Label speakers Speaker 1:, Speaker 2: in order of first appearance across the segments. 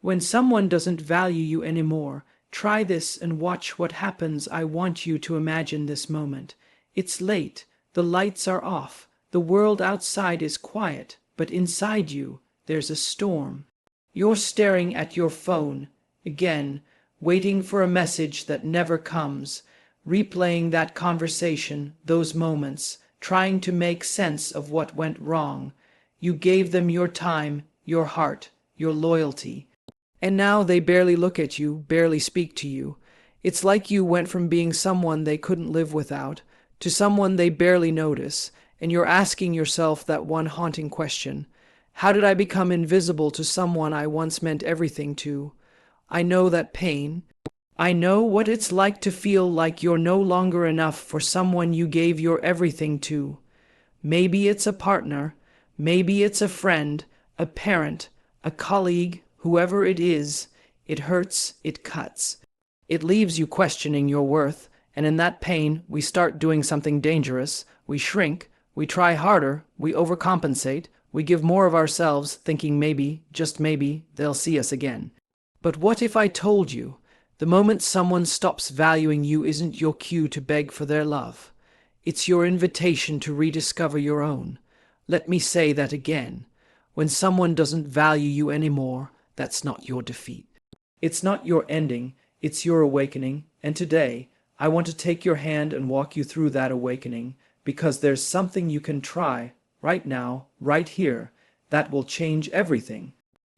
Speaker 1: When someone doesn't value you anymore, try this and watch what happens. I want you to imagine this moment. It's late, the lights are off, the world outside is quiet, but inside you, there's a storm. You're staring at your phone, again, waiting for a message that never comes, replaying that conversation, those moments, trying to make sense of what went wrong. You gave them your time, your heart, your loyalty. And now they barely look at you, barely speak to you. It's like you went from being someone they couldn't live without to someone they barely notice, and you're asking yourself that one haunting question. How did I become invisible to someone I once meant everything to? I know that pain. I know what it's like to feel like you're no longer enough for someone you gave your everything to. Maybe it's a partner, maybe it's a friend, a parent, a colleague, whoever it is. It hurts, it cuts. It leaves you questioning your worth, and in that pain, we start doing something dangerous. We shrink, we try harder, we overcompensate, we give more of ourselves, thinking maybe, just maybe, they'll see us again. But what if I told you, the moment someone stops valuing you isn't your cue to beg for their love. It's your invitation to rediscover your own. Let me say that again. When someone doesn't value you anymore, that's not your defeat. It's not your ending, it's your awakening. And today, I want to take your hand and walk you through that awakening, because there's something you can try right now, right here, that will change everything.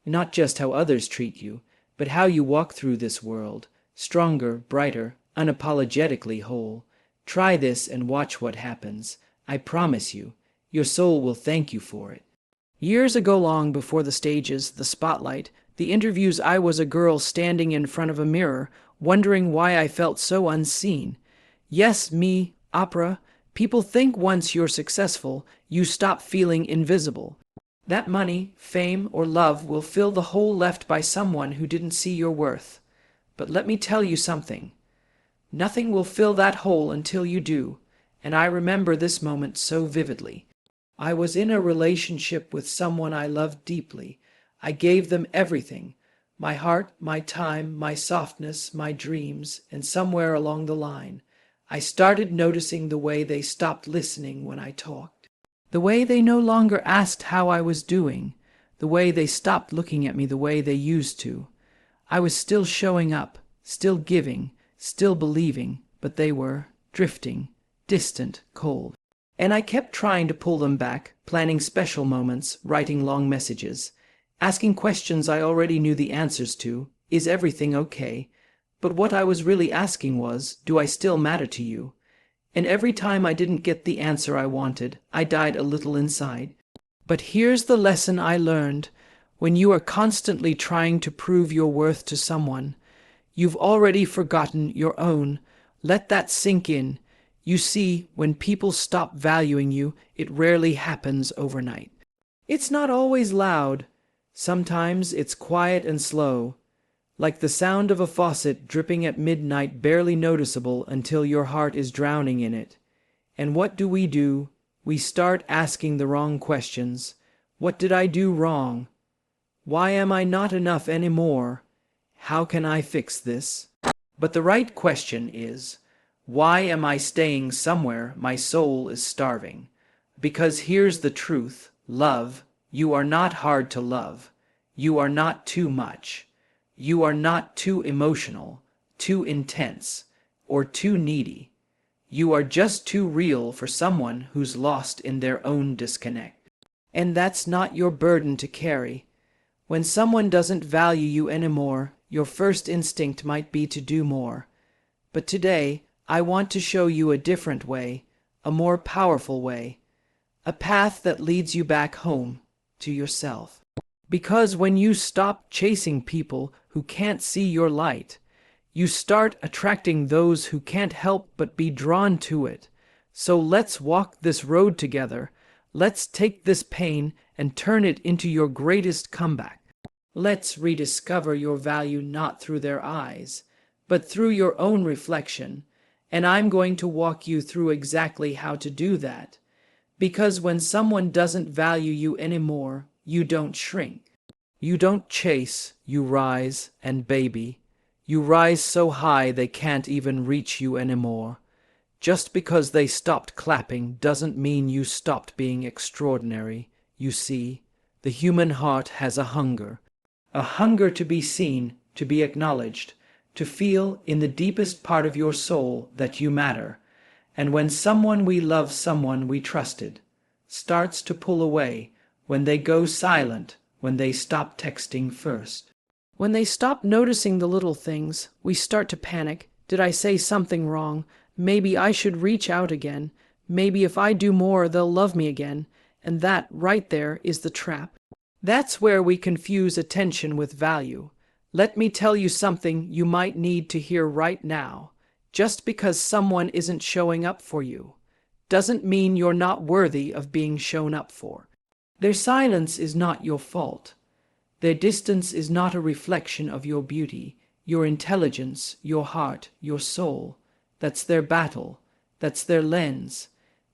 Speaker 1: Not just how others treat you, but how you walk through this world, stronger, brighter, unapologetically whole. Try this and watch what happens. I promise you, your soul will thank you for it. Years ago, long before the stages, the spotlight, the interviews, I was a girl standing in front of a mirror, wondering why I felt so unseen. Yes, me, Oprah. People think once you're successful, you stop feeling invisible. That money, fame, or love will fill the hole left by someone who didn't see your worth. But let me tell you something. Nothing will fill that hole until you do, and I remember this moment so vividly. I was in a relationship with someone I loved deeply. I gave them everything, my heart, my time, my softness, my dreams, and somewhere along the line, I started noticing the way they stopped listening when I talked. The way they no longer asked how I was doing, the way they stopped looking at me the way they used to. I was still showing up, still giving, still believing, but they were drifting, distant, cold. And I kept trying to pull them back, planning special moments, writing long messages, asking questions I already knew the answers to. Is everything okay? But what I was really asking was, do I still matter to you? And every time I didn't get the answer I wanted, I died a little inside. But here's the lesson I learned. When you are constantly trying to prove your worth to someone, you've already forgotten your own. Let that sink in. You see, when people stop valuing you, it rarely happens overnight. It's not always loud. Sometimes it's quiet and slow, like the sound of a faucet dripping at midnight, barely noticeable until your heart is drowning in it. And what do? We start asking the wrong questions. What did I do wrong? Why am I not enough anymore? How can I fix this? But the right question is, why am I staying somewhere my soul is starving? Because here's the truth, love, you are not hard to love. You are not too much. You are not too emotional, too intense, or too needy. You are just too real for someone who's lost in their own disconnect. And that's not your burden to carry. When someone doesn't value you anymore, your first instinct might be to do more. But today, I want to show you a different way, a more powerful way, a path that leads you back home, to yourself. Because when you stop chasing people who can't see your light, you start attracting those who can't help but be drawn to it. So let's walk this road together. Let's take this pain and turn it into your greatest comeback. Let's rediscover your value not through their eyes, but through your own reflection. And I'm going to walk you through exactly how to do that. Because when someone doesn't value you anymore, you don't shrink. You don't chase, you rise, and baby, you rise so high they can't even reach you anymore. Just because they stopped clapping doesn't mean you stopped being extraordinary. You see, the human heart has a hunger to be seen, to be acknowledged, to feel in the deepest part of your soul that you matter. And when someone we love, someone we trusted, starts to pull away, when they go silent, when they stop texting first, when they stop noticing the little things, we start to panic. Did I say something wrong? Maybe I should reach out again. Maybe if I do more, they'll love me again. And that, right there, is the trap. That's where we confuse attention with value. Let me tell you something you might need to hear right now. Just because someone isn't showing up for you doesn't mean you're not worthy of being shown up for. Their silence is not your fault. Their distance is not a reflection of your beauty, your intelligence, your heart, your soul. That's their battle. That's their lens.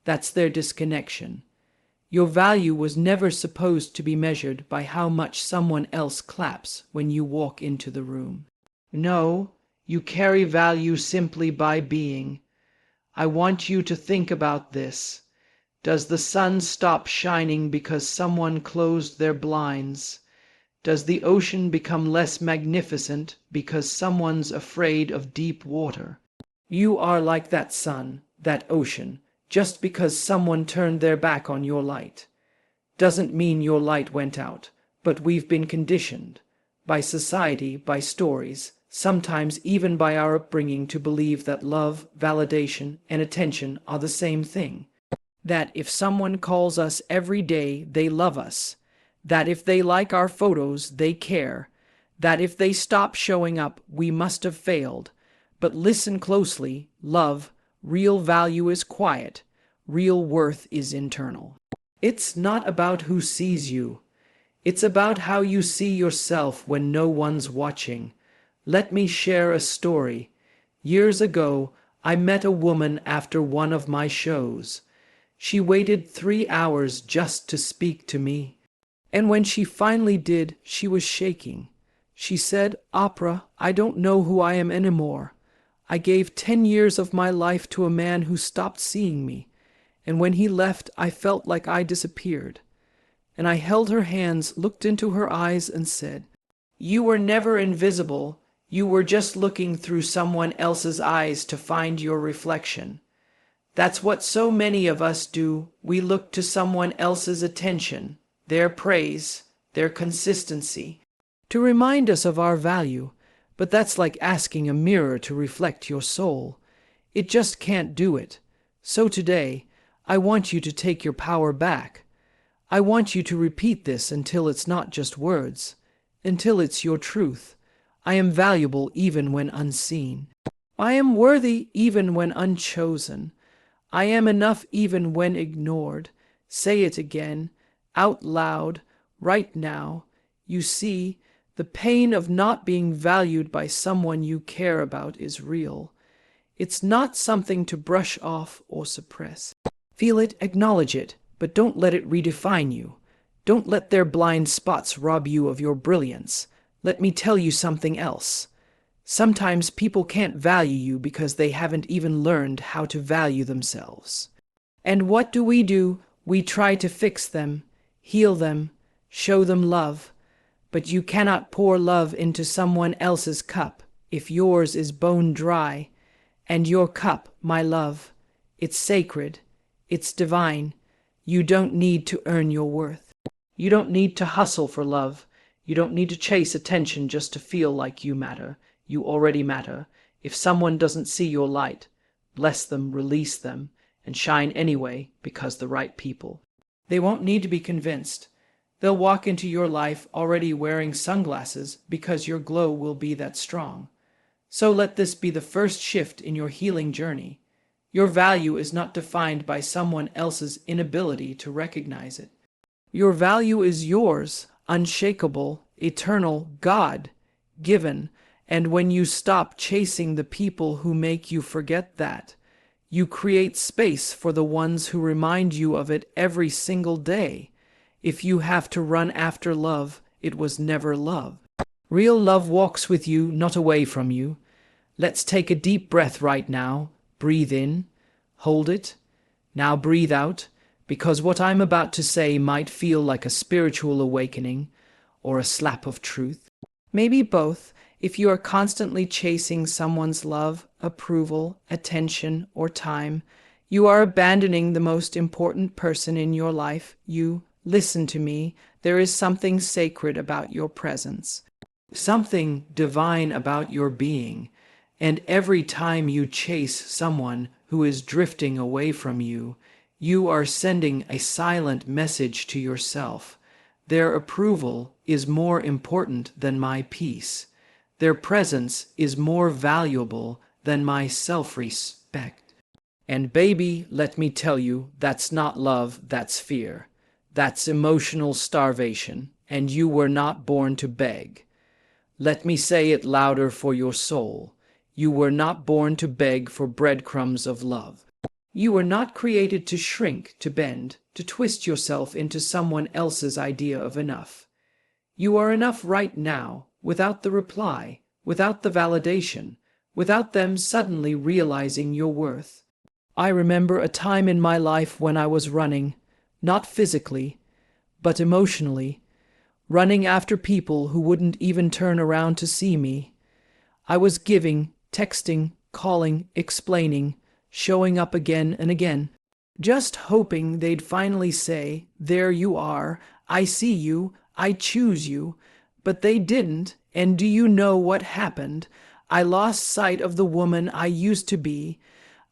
Speaker 1: That's their disconnection. Your value was never supposed to be measured by how much someone else claps when you walk into the room. No, you carry value simply by being. I want you to think about this. Does the sun stop shining because someone closed their blinds? Does the ocean become less magnificent because someone's afraid of deep water? You are like that sun, that ocean. Just because someone turned their back on your light doesn't mean your light went out, but we've been conditioned by society, by stories, sometimes even by our upbringing to believe that love, validation, and attention are the same thing. That if someone calls us every day, they love us. That if they like our photos, they care. That if they stop showing up, we must have failed. But listen closely, love, real value is quiet. Real worth is internal. It's not about who sees you. It's about how you see yourself when no one's watching. Let me share a story. Years ago, I met a woman after one of my shows. She waited 3 hours just to speak to me. And when she finally did, she was shaking. She said, "Oprah, I don't know who I am anymore. I gave 10 years of my life to a man who stopped seeing me. And when he left, I felt like I disappeared." And I held her hands, looked into her eyes, and said, "You were never invisible. You were just looking through someone else's eyes to find your reflection. That's what so many of us do. We look to someone else's attention, their praise, their consistency, to remind us of our value. But that's like asking a mirror to reflect your soul. It just can't do it. So today, I want you to take your power back. I want you to repeat this until it's not just words, until it's your truth. I am valuable even when unseen. I am worthy even when unchosen. I am enough even when ignored. Say it again, out loud, right now. You see, the pain of not being valued by someone you care about is real. It's not something to brush off or suppress. Feel it, acknowledge it, but don't let it redefine you. Don't let their blind spots rob you of your brilliance. Let me tell you something else. Sometimes people can't value you because they haven't even learned how to value themselves. And what do? We try to fix them, heal them, show them love. But you cannot pour love into someone else's cup if yours is bone dry. And your cup, my love, it's sacred, it's divine. You don't need to earn your worth. You don't need to hustle for love. You don't need to chase attention just to feel like you matter. You already matter. If someone doesn't see your light, bless them, release them, and shine anyway because the right people. They won't need to be convinced. They'll walk into your life already wearing sunglasses because your glow will be that strong. So let this be the first shift in your healing journey. Your value is not defined by someone else's inability to recognize it. Your value is yours, unshakable, eternal, God-given. And when you stop chasing the people who make you forget that, you create space for the ones who remind you of it every single day. If you have to run after love, it was never love. Real love walks with you, not away from you. Let's take a deep breath right now. Breathe in, hold it. Now breathe out, because what I'm about to say might feel like a spiritual awakening or a slap of truth. Maybe both. If you are constantly chasing someone's love, approval, attention, or time, you are abandoning the most important person in your life. Listen to me, there is something sacred about your presence, something divine about your being, and every time you chase someone who is drifting away from you, you are sending a silent message to yourself. Their approval is more important than my peace. Their presence is more valuable than my self-respect. And baby, let me tell you, that's not love, that's fear. That's emotional starvation, and you were not born to beg. Let me say it louder for your soul. You were not born to beg for breadcrumbs of love. You were not created to shrink, to bend, to twist yourself into someone else's idea of enough. You are enough right now, without the reply, without the validation, without them suddenly realizing your worth. I remember a time in my life when I was running, not physically, but emotionally, running after people who wouldn't even turn around to see me. I was giving, texting, calling, explaining, showing up again and again, just hoping they'd finally say, "There you are, I see you, I choose you." But they didn't, and do you know what happened? I lost sight of the woman I used to be.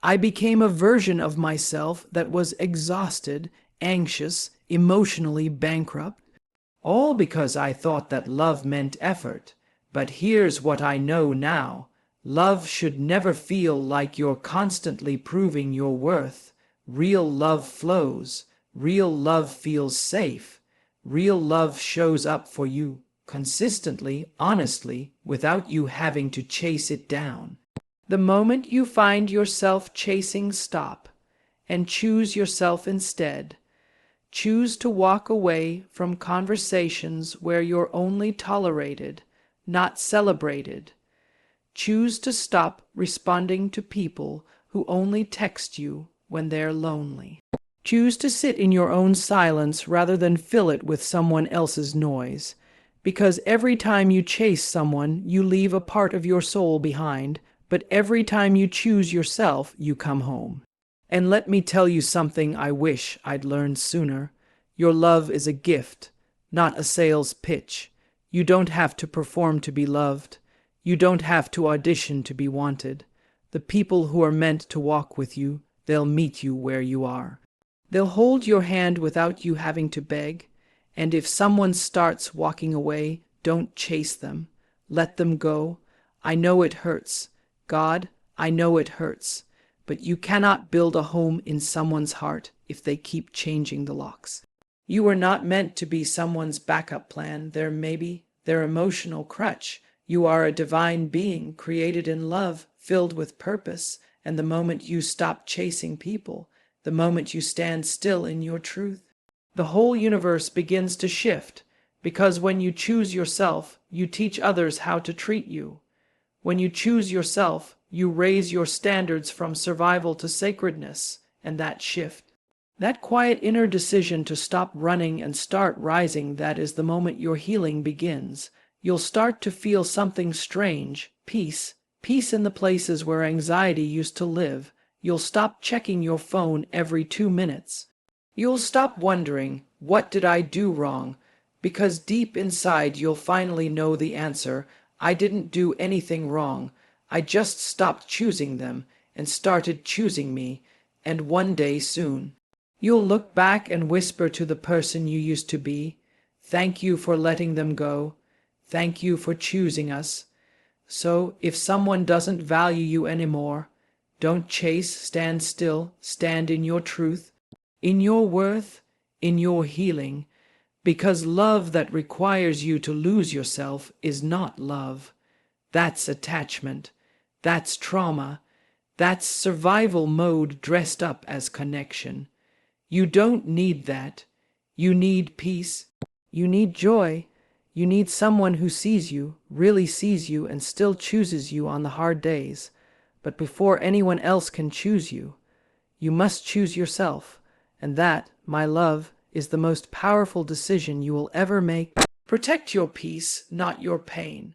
Speaker 1: I became a version of myself that was exhausted, anxious, emotionally bankrupt. All because I thought that love meant effort. But here's what I know now. Love should never feel like you're constantly proving your worth. Real love flows. Real love feels safe. Real love shows up for you consistently, honestly, without you having to chase it down. The moment you find yourself chasing, stop and choose yourself instead. Choose to walk away from conversations where you're only tolerated, not celebrated. Choose to stop responding to people who only text you when they're lonely. Choose to sit in your own silence rather than fill it with someone else's noise. Because every time you chase someone, you leave a part of your soul behind, but every time you choose yourself, you come home. And let me tell you something I wish I'd learned sooner. Your love is a gift, not a sales pitch. You don't have to perform to be loved. You don't have to audition to be wanted. The people who are meant to walk with you, they'll meet you where you are. They'll hold your hand without you having to beg. And if someone starts walking away, don't chase them. Let them go. I know it hurts. God, I know it hurts. But you cannot build a home in someone's heart if they keep changing the locks. You were not meant to be someone's backup plan, their emotional crutch. You are a divine being created in love, filled with purpose. And the moment you stop chasing people, the moment you stand still in your truth, the whole universe begins to shift, because when you choose yourself, you teach others how to treat you. When you choose yourself, you raise your standards from survival to sacredness, and that shift, that quiet inner decision to stop running and start rising, that is the moment your healing begins. You'll start to feel something strange, peace in the places where anxiety used to live. You'll stop checking your phone every 2 minutes. You'll stop wondering, what did I do wrong? Because deep inside you'll finally know the answer. I didn't do anything wrong. I just stopped choosing them and started choosing me. And one day soon, you'll look back and whisper to the person you used to be, "Thank you for letting them go. Thank you for choosing us." So if someone doesn't value you anymore, don't chase, stand still, stand in your truth, in your worth, in your healing, because love that requires you to lose yourself is not love. That's attachment. That's trauma. That's survival mode dressed up as connection. You don't need that. You need peace. You need joy. You need someone who sees you, really sees you, and still chooses you on the hard days. But before anyone else can choose you, you must choose yourself. And that, my love, is the most powerful decision you will ever make. Protect your peace, not your pain.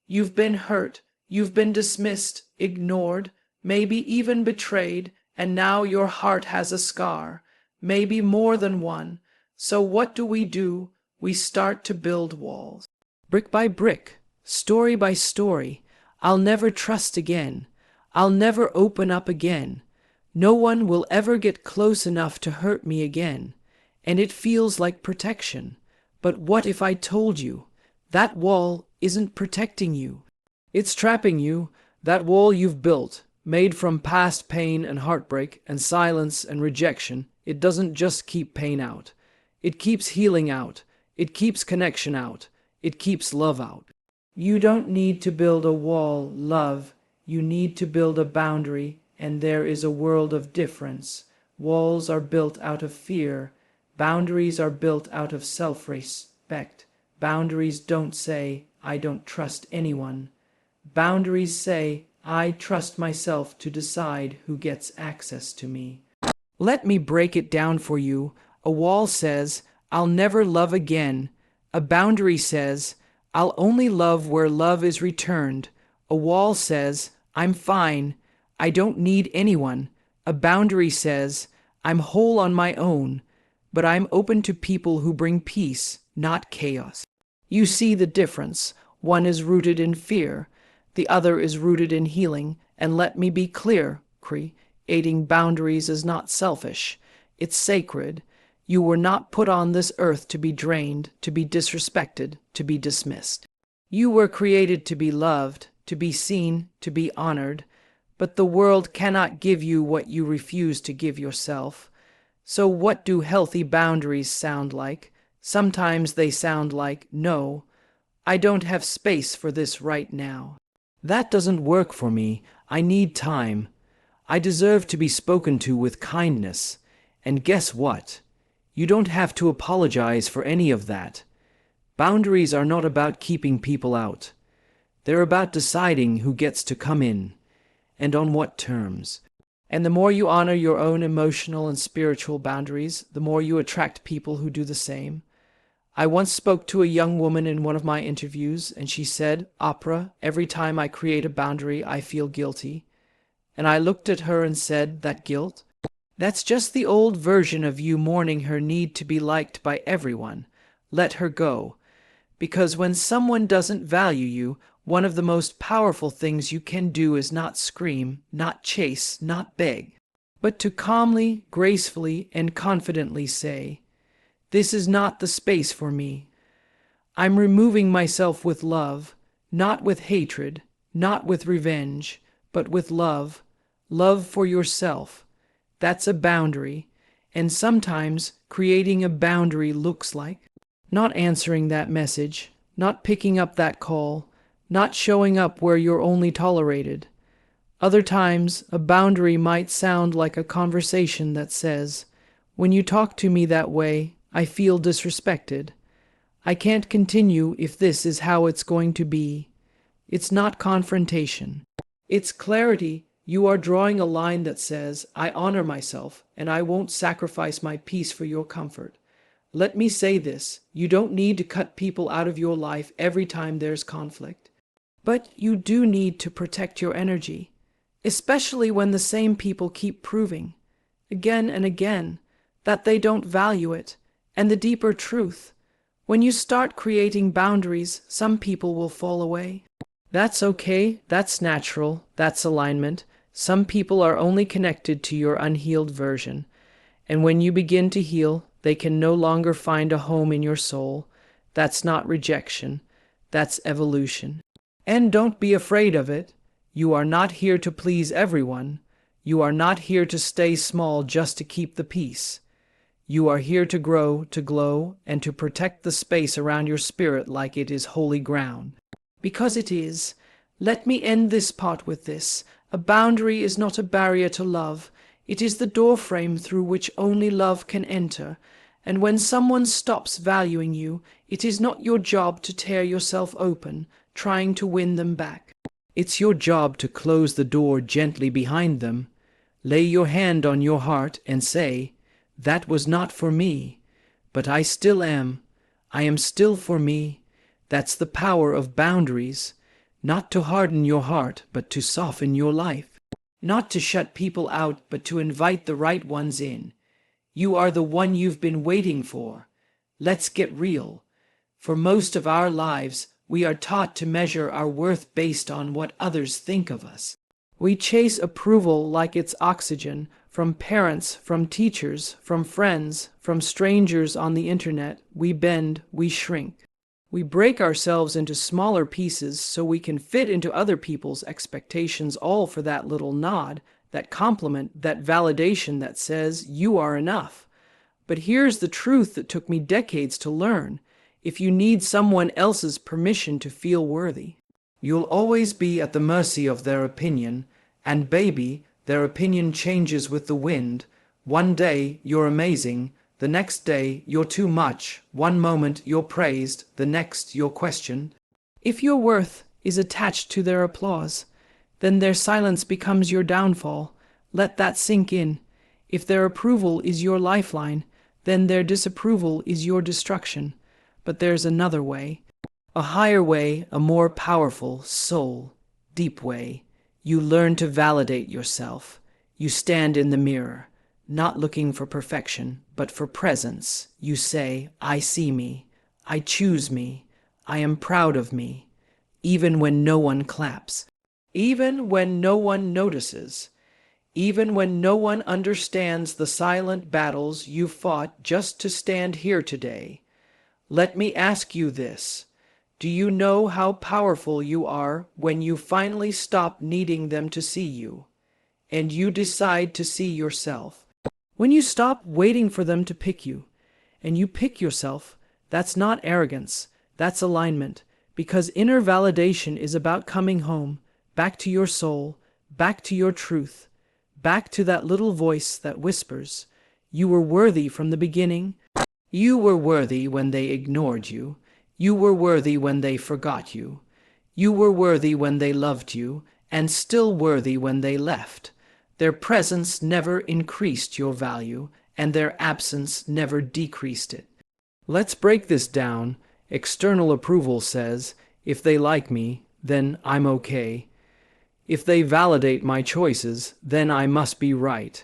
Speaker 1: You've been hurt, you've been dismissed, ignored, maybe even betrayed, and now your heart has a scar, maybe more than one. So what do? We start to build walls. Brick by brick, story by story. I'll never trust again. I'll never open up again. No one will ever get close enough to hurt me again. And it feels like protection. But what if I told you that wall isn't protecting you? It's trapping you, that wall you've built, made from past pain and heartbreak and silence and rejection. It doesn't just keep pain out. It keeps healing out. It keeps connection out. It keeps love out. You don't need to build a wall, love. You need to build a boundary, and there is a world of difference. Walls are built out of fear. Boundaries are built out of self-respect. Boundaries don't say, I don't trust anyone. Boundaries say, I trust myself to decide who gets access to me. Let me break it down for you. A wall says, I'll never love again. A boundary says, I'll only love where love is returned. A wall says, I'm fine. I don't need anyone. A boundary says, I'm whole on my own, but I'm open to people who bring peace, not chaos. You see the difference. One is rooted in fear. The other is rooted in healing. And let me be clear, creating boundaries is not selfish. It's sacred. You were not put on this earth to be drained, to be disrespected, to be dismissed. You were created to be loved, to be seen, to be honored. But the world cannot give you what you refuse to give yourself. So what do healthy boundaries sound like? Sometimes they sound like, no, I don't have space for this right now. That doesn't work for me. I need time. I deserve to be spoken to with kindness. And guess what? You don't have to apologize for any of that. Boundaries are not about keeping people out. They're about deciding who gets to come in, and on what terms. And the more you honor your own emotional and spiritual boundaries, the more you attract people who do the same. I once spoke to a young woman in one of my interviews, and she said, Oprah, every time I create a boundary, I feel guilty. And I looked at her and said, that guilt? That's just the old version of you mourning her need to be liked by everyone. Let her go. Because when someone doesn't value you, one of the most powerful things you can do is not scream, not chase, not beg, but to calmly, gracefully, and confidently say, this is not the space for me. I'm removing myself with love, not with hatred, not with revenge, but with love. Love for yourself. That's a boundary. And sometimes creating a boundary looks like not answering that message, not picking up that call, not showing up where you're only tolerated. Other times, a boundary might sound like a conversation that says, when you talk to me that way, I feel disrespected. I can't continue if this is how it's going to be. It's not confrontation. It's clarity. You are drawing a line that says, I honor myself, and I won't sacrifice my peace for your comfort. Let me say this, you don't need to cut people out of your life every time there's conflict. But you do need to protect your energy, especially when the same people keep proving, again and again, that they don't value it. And the deeper truth, when you start creating boundaries, some people will fall away. That's okay, that's natural, that's alignment. Some people are only connected to your unhealed version. And when you begin to heal, they can no longer find a home in your soul. That's not rejection, that's evolution. And don't be afraid of it. You are not here to please everyone. You are not here to stay small just to keep the peace. You are here to grow, to glow, and to protect the space around your spirit like it is holy ground. Because it is. Let me end this part with this. A boundary is not a barrier to love. It is the doorframe through which only love can enter. And when someone stops valuing you, it is not your job to tear yourself open, trying to win them back. It's your job to close the door gently behind them, lay your hand on your heart and say, "That was not for me, but I still am. I am still for me." That's the power of boundaries, not to harden your heart, but to soften your life. Not to shut people out, but to invite the right ones in. You are the one you've been waiting for. Let's get real. For most of our lives, we are taught to measure our worth based on what others think of us. We chase approval like it's oxygen, from parents, from teachers, from friends, from strangers on the internet. We bend, we shrink. We break ourselves into smaller pieces so we can fit into other people's expectations, all for that little nod, that compliment, that validation that says, "You are enough." But here's the truth that took me decades to learn. If you need someone else's permission to feel worthy, you'll always be at the mercy of their opinion. And baby, their opinion changes with the wind. One day you're amazing, the next day you're too much. One moment you're praised, the next you're questioned. If your worth is attached to their applause, then their silence becomes your downfall. Let that sink in. If their approval is your lifeline, then their disapproval is your destruction. But there's another way, a higher way, a more powerful, soul, deep way. You learn to validate yourself. You stand in the mirror, not looking for perfection, but for presence. You say, "I see me. I choose me. I am proud of me." Even when no one claps. Even when no one notices. Even when no one understands the silent battles you fought just to stand here today. Let me ask you this. Do you know how powerful you are when you finally stop needing them to see you, and you decide to see yourself? When you stop waiting for them to pick you, and you pick yourself, that's not arrogance, that's alignment, because inner validation is about coming home, back to your soul, back to your truth, back to that little voice that whispers, "You were worthy from the beginning." You were worthy when they ignored you. You were worthy when they forgot you. You were worthy when they loved you, and still worthy when they left. Their presence never increased your value, and their absence never decreased it. Let's break this down. External approval says, if they like me, then I'm okay. If they validate my choices, then I must be right.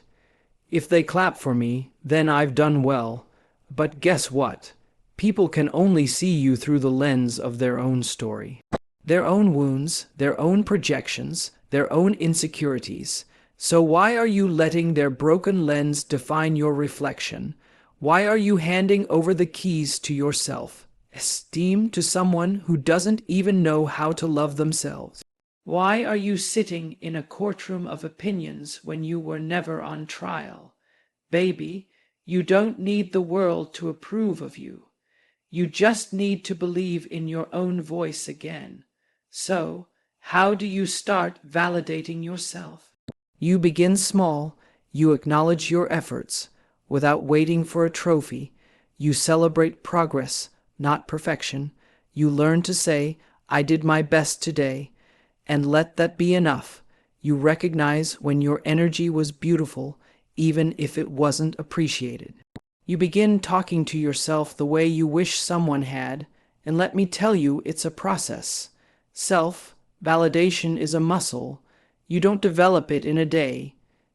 Speaker 1: If they clap for me, then I've done well. But guess what? People can only see you through the lens of their own story. Their own wounds, their own projections, their own insecurities. So why are you letting their broken lens define your reflection? Why are you handing over the keys to your self-esteem to someone who doesn't even know how to love themselves? Why are you sitting in a courtroom of opinions when you were never on trial? Baby, you don't need the world to approve of you. You just need to believe in your own voice again. So, how do you start validating yourself? You begin small. You acknowledge your efforts. Without waiting for a trophy, you celebrate progress, not perfection. You learn to say, "I did my best today," and let that be enough. You recognize when your energy was beautiful, even if it wasn't appreciated. You begin talking to yourself the way you wish someone had, and let me tell you, it's a process. Self-validation is a muscle. You don't develop it in a day.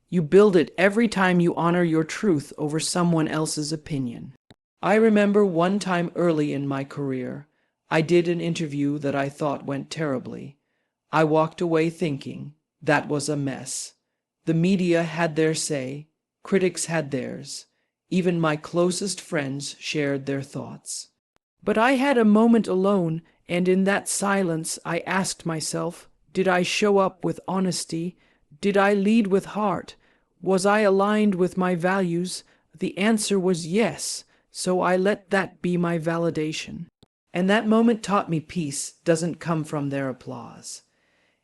Speaker 1: You build it every time you honor your truth over someone else's opinion. I remember one time early in my career, I did an interview that I thought went terribly. I walked away thinking, that was a mess. The media had their say. Critics had theirs. Even my closest friends shared their thoughts. But I had a moment alone, and in that silence I asked myself, did I show up with honesty? Did I lead with heart? Was I aligned with my values? The answer was yes, so I let that be my validation. And that moment taught me peace doesn't come from their applause.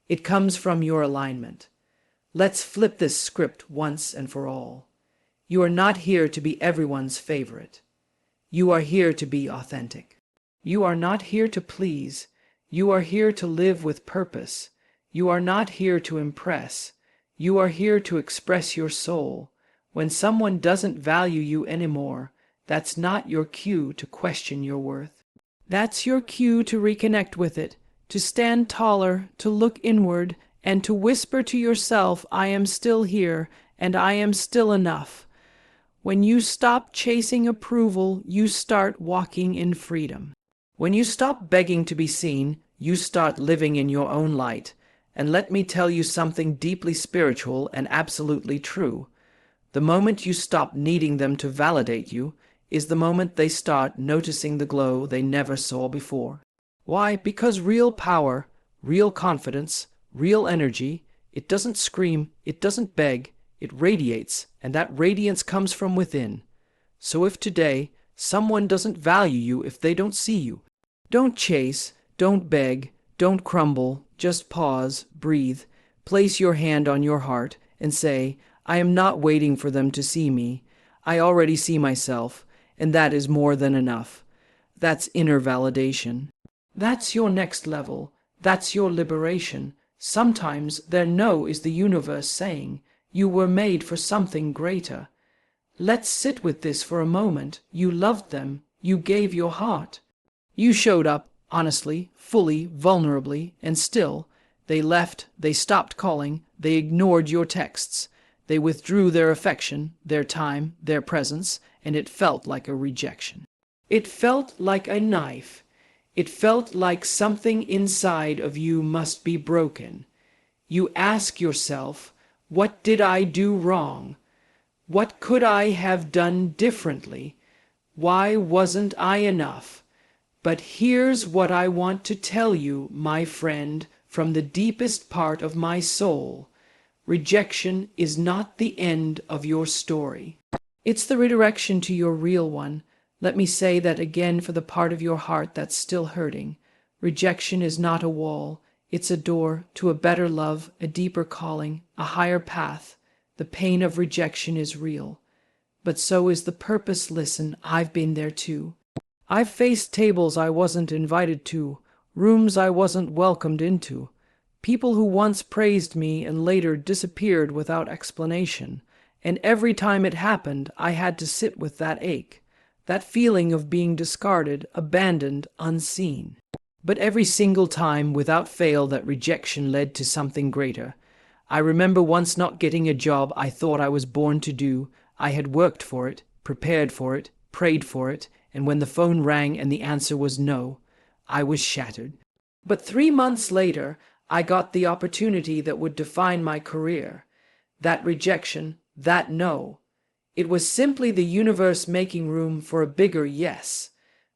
Speaker 1: It comes from your alignment. Let's flip this script once and for all. You are not here to be everyone's favorite. You are here to be authentic. You are not here to please. You are here to live with purpose. You are not here to impress. You are here to express your soul. When someone doesn't value you anymore, that's not your cue to question your worth. That's your cue to reconnect with it, to stand taller, to look inward, and to whisper to yourself, I am still here, and I am still enough. When you stop chasing approval, you start walking in freedom. When you stop begging to be seen, you start living in your own light. And let me tell you something deeply spiritual and absolutely true. The moment you stop needing them to validate you is the moment they start noticing the glow they never saw before. Why? Because real power, real confidence, real energy, it doesn't scream, it doesn't beg, it radiates, and that radiance comes from within. So if today someone doesn't value you if they don't see you, don't chase, don't beg, don't crumble, just pause, breathe, place your hand on your heart and say, I am not waiting for them to see me. I already see myself, and that is more than enough. That's inner validation. That's your next level. That's your liberation. Sometimes their no is the universe saying, you were made for something greater. Let's sit with this for a moment. You loved them. You gave your heart. You showed up, honestly, fully, vulnerably, and still, they left, they stopped calling, they ignored your texts. They withdrew their affection, their time, their presence, and it felt like a rejection. It felt like a knife. It felt like something inside of you must be broken. You ask yourself, what did I do wrong? What could I have done differently? Why wasn't I enough? But here's what I want to tell you, my friend, from the deepest part of my soul. Rejection is not the end of your story. It's the redirection to your real one. Let me say that again for the part of your heart that's still hurting. Rejection is not a wall. It's a door to a better love, a deeper calling, a higher path. The pain of rejection is real. But so is the purpose. Listen, I've been there too. I've faced tables I wasn't invited to, rooms I wasn't welcomed into, people who once praised me and later disappeared without explanation. And every time it happened, I had to sit with that ache, that feeling of being discarded, abandoned, unseen. But every single time, without fail, that rejection led to something greater. I remember once not getting a job I thought I was born to do. I had worked for it, prepared for it, prayed for it, and when the phone rang and the answer was no, I was shattered. But 3 months later, I got the opportunity that would define my career. That rejection, that no. It was simply the universe making room for a bigger yes.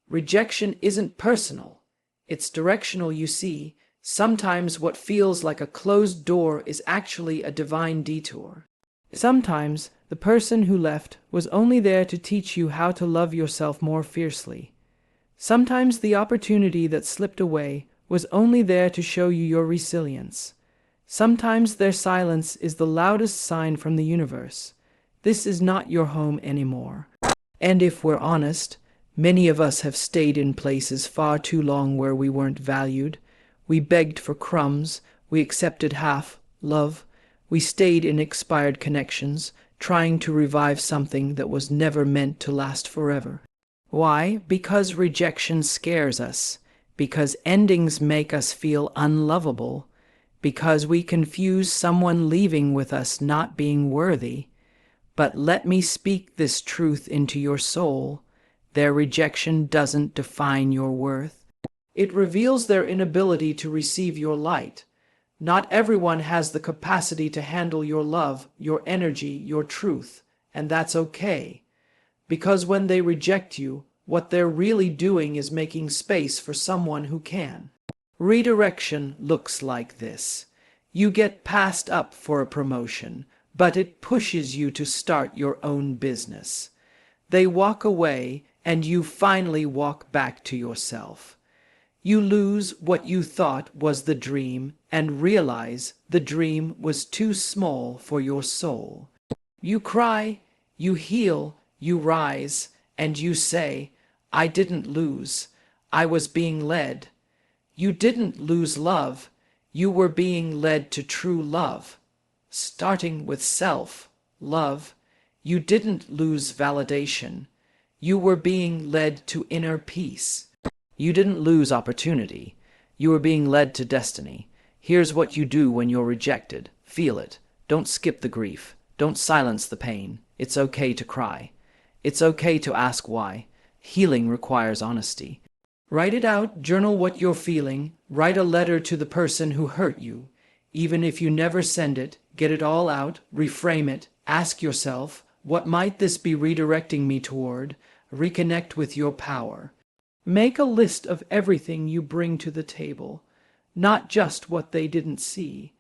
Speaker 1: Rejection isn't personal. It's directional, you see. Sometimes what feels like a closed door is actually a divine detour. Sometimes the person who left was only there to teach you how to love yourself more fiercely. Sometimes the opportunity that slipped away was only there to show you your resilience. Sometimes their silence is the loudest sign from the universe. This is not your home anymore. And if we're honest, many of us have stayed in places far too long where we weren't valued. We begged for crumbs. We accepted half love. We stayed in expired connections, trying to revive something that was never meant to last forever. Why? Because rejection scares us. Because endings make us feel unlovable. Because we confuse someone leaving with us not being worthy. But let me speak this truth into your soul. Their rejection doesn't define your worth. It reveals their inability to receive your light. Not everyone has the capacity to handle your love, your energy, your truth, and that's okay. Because when they reject you, what they're really doing is making space for someone who can. Redirection looks like this. You get passed up for a promotion, but it pushes you to start your own business. They walk away, and you finally walk back to yourself. You lose what you thought was the dream and realize the dream was too small for your soul. You cry, you heal, you rise, and you say, I didn't lose. I was being led. You didn't lose love. You were being led to true love. Starting with self-love, you didn't lose validation. You were being led to inner peace. You didn't lose opportunity. You were being led to destiny. Here's what you do when you're rejected. Feel it. Don't skip the grief. Don't silence the pain. It's okay to cry. It's okay to ask why. Healing requires honesty. Write it out, journal what you're feeling, write a letter to the person who hurt you. Even if you never send it, get it all out, reframe it, ask yourself, what might this be redirecting me toward? Reconnect with your power. Make a list of everything you bring to the table, not just what they didn't see,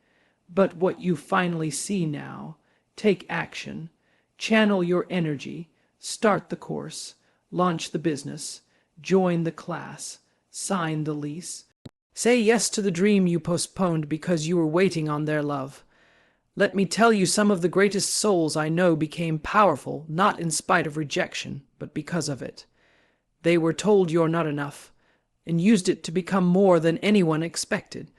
Speaker 1: but what you finally see now. Take action. Channel your energy. Start the course. Launch the business. Join the class. Sign the lease. Say yes to the dream you postponed because you were waiting on their love. Let me tell you, some of the greatest souls I know became powerful, not in spite of rejection, but because of it. They were told you're not enough, and used it to become more than anyone expected.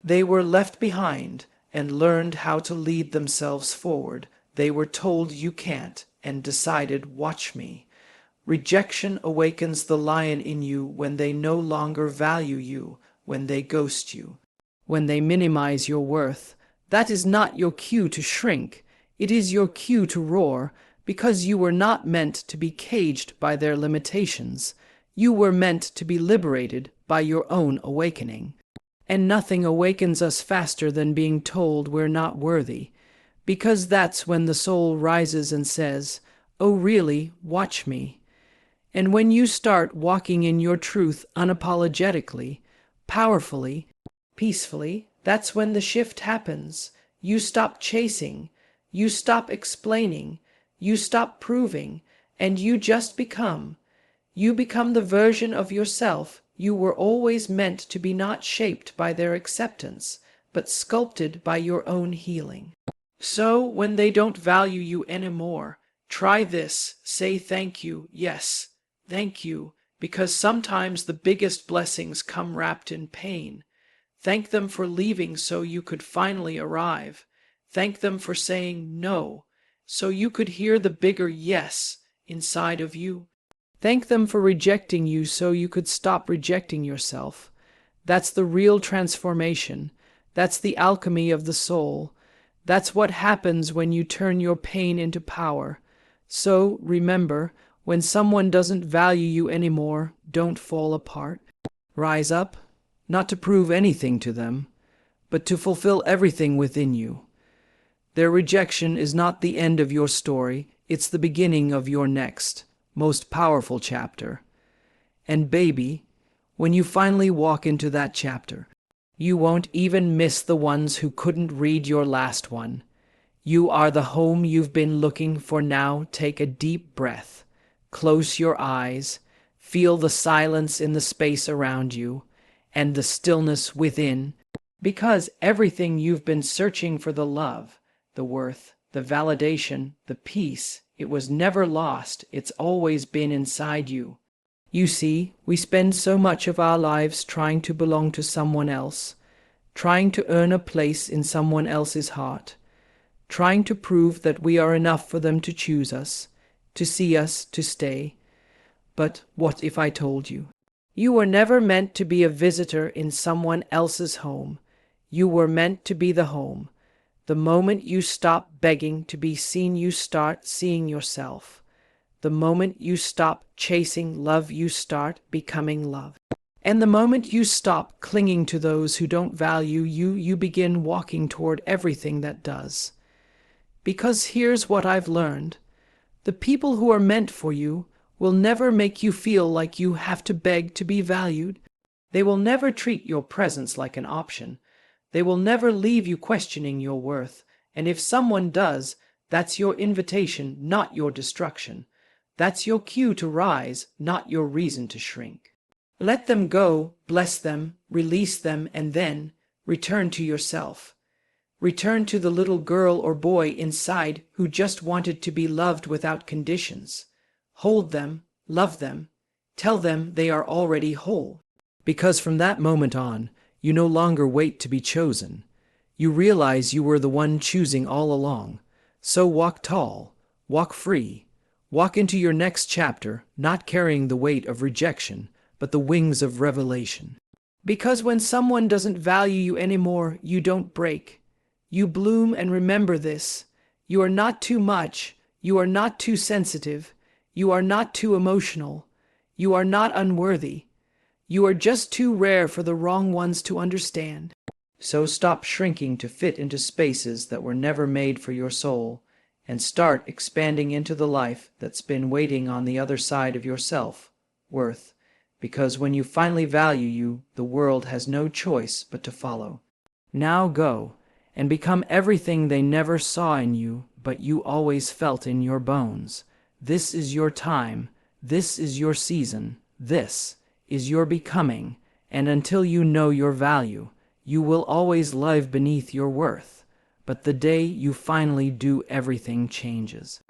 Speaker 1: They were left behind and learned how to lead themselves forward. They were told you can't, and decided, watch me. Rejection awakens the lion in you when they no longer value you, when they ghost you, when they minimize your worth. That is not your cue to shrink. It is your cue to roar, because you were not meant to be caged by their limitations. You were meant to be liberated by your own awakening. And nothing awakens us faster than being told we're not worthy, because that's when the soul rises and says, oh really, watch me. And when you start walking in your truth unapologetically, powerfully, peacefully, that's when the shift happens. You stop chasing, you stop explaining, you stop proving, and you just become. You become the version of yourself you were always meant to be, not shaped by their acceptance, but sculpted by your own healing. So when they don't value you anymore, try this. Say thank you. Yes, thank you, because sometimes the biggest blessings come wrapped in pain. Thank them for leaving so you could finally arrive. Thank them for saying no, so you could hear the bigger yes inside of you. Thank them for rejecting you so you could stop rejecting yourself. That's the real transformation. That's the alchemy of the soul. That's what happens when you turn your pain into power. So remember, when someone doesn't value you anymore, don't fall apart. Rise up, not to prove anything to them, but to fulfill everything within you. Their rejection is not the end of your story. It's the beginning of your next, most powerful chapter. And baby, when you finally walk into that chapter, you won't even miss the ones who couldn't read your last one. You are the home you've been looking for. Now take a deep breath. Close your eyes. Feel the silence in the space around you and the stillness within, because everything you've been searching for, the love, the worth, the validation, the peace, it was never lost. It's always been inside you. You see, we spend so much of our lives trying to belong to someone else, trying to earn a place in someone else's heart, trying to prove that we are enough for them to choose us, to see us, to stay. But what if I told you? You were never meant to be a visitor in someone else's home. You were meant to be the home. The moment you stop begging to be seen, you start seeing yourself. The moment you stop chasing love, you start becoming love. And the moment you stop clinging to those who don't value you, you begin walking toward everything that does. Because here's what I've learned. The people who are meant for you will never make you feel like you have to beg to be valued. They will never treat your presence like an option. They will never leave you questioning your worth. And if someone does, that's your invitation, not your destruction. That's your cue to rise, not your reason to shrink. Let them go, bless them, release them, and then return to yourself. Return to the little girl or boy inside who just wanted to be loved without conditions. Hold them, love them, Tell them they are already whole. Because from that moment on, you no longer wait to be chosen. You realize you were the one choosing all along. So walk tall, walk free, walk into your next chapter, not carrying the weight of rejection, but the wings of revelation. Because when someone doesn't value you anymore, you don't break. You bloom, and remember this. You are not too much. You are not too sensitive. You are not too emotional. You are not unworthy. You are just too rare for the wrong ones to understand. So stop shrinking to fit into spaces that were never made for your soul, and start expanding into the life that's been waiting on the other side of your self-worth. Because when you finally value you, the world has no choice but to follow. Now go and become everything they never saw in you, but you always felt in your bones. This is your time. This is your season. This is your becoming. And until you know your value, you will always live beneath your worth. But the day you finally do, everything changes.